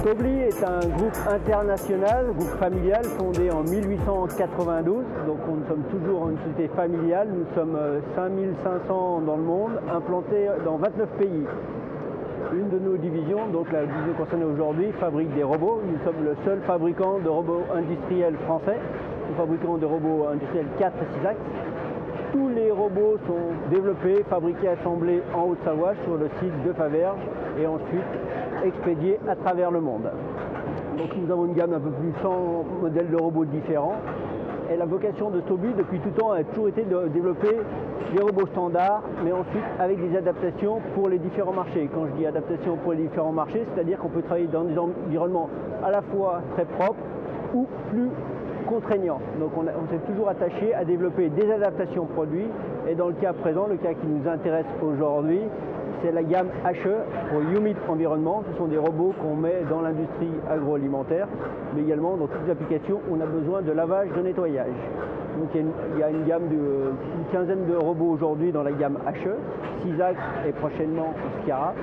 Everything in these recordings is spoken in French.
Tobli est un groupe international, groupe familial fondé en 1892. Donc nous sommes toujours une société familiale. Nous sommes 5500 dans le monde, implantés dans 29 pays. Une de nos divisions, donc la division concernée aujourd'hui, fabrique des robots. Nous sommes le seul fabricant de robots industriels français. Nous fabriquons des robots industriels 4 et 6 axes. Tous les robots sont développés, fabriqués, assemblés en Haute-Savoie sur le site de Faverges et ensuite expédiés à travers le monde. Donc nous avons une gamme un peu plus de 100 modèles de robots différents. Et la vocation de Tobli depuis tout temps a toujours été de développer des robots standards, mais ensuite avec des adaptations pour les différents marchés. Quand je dis adaptation pour les différents marchés, c'est-à-dire qu'on peut travailler dans des environnements à la fois très propres ou plus contraignants. Donc on s'est toujours attaché à développer des adaptations produits. Et dans le cas présent, le cas qui nous intéresse aujourd'hui, c'est la gamme HE pour Humid Environnement. Ce sont des robots qu'on met dans l'industrie agroalimentaire, mais également dans toutes les applications où on a besoin de lavage, de nettoyage. Donc il y a une gamme d'une quinzaine de robots aujourd'hui dans la gamme HE, 6 axes et prochainement Scara.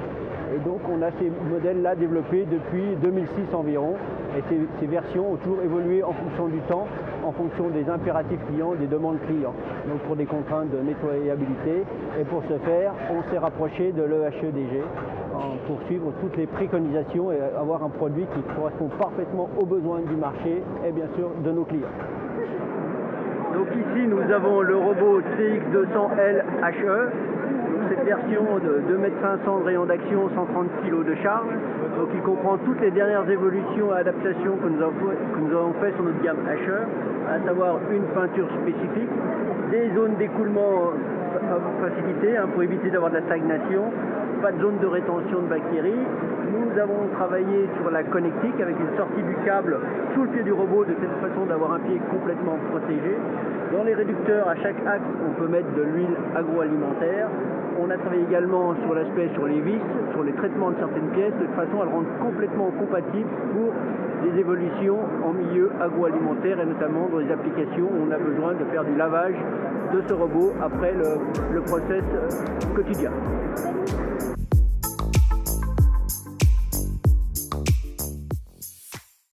Et donc on a ces modèles-là développés depuis 2006 environ. Et ces versions ont toujours évolué en fonction du temps, en fonction des impératifs clients, des demandes clients. Donc pour des contraintes de nettoyabilité. Et pour ce faire, on s'est rapproché de l'EHEDG pour suivre toutes les préconisations et avoir un produit qui correspond parfaitement aux besoins du marché et bien sûr de nos clients. Donc ici nous avons le robot CX200L HE. Cette version de 2,5 m de rayon d'action, 130 kg de charge. Donc il comprend toutes les dernières évolutions et adaptations que nous avons fait sur notre gamme HE, à savoir une peinture spécifique, des zones d'écoulement facilitées pour éviter d'avoir de la stagnation, pas de zone de rétention de bactéries. Nous avons travaillé sur la connectique avec une sortie du câble sous le pied du robot de telle façon d'avoir un pied complètement protégé. Dans les réducteurs, à chaque axe, on peut mettre de l'huile agroalimentaire. On a travaillé également sur l'aspect sur les vis, sur les traitements de certaines pièces, de façon à le rendre complètement compatible pour des évolutions en milieu agroalimentaire et notamment dans les applications où on a besoin de faire du lavage de ce robot après le process quotidien.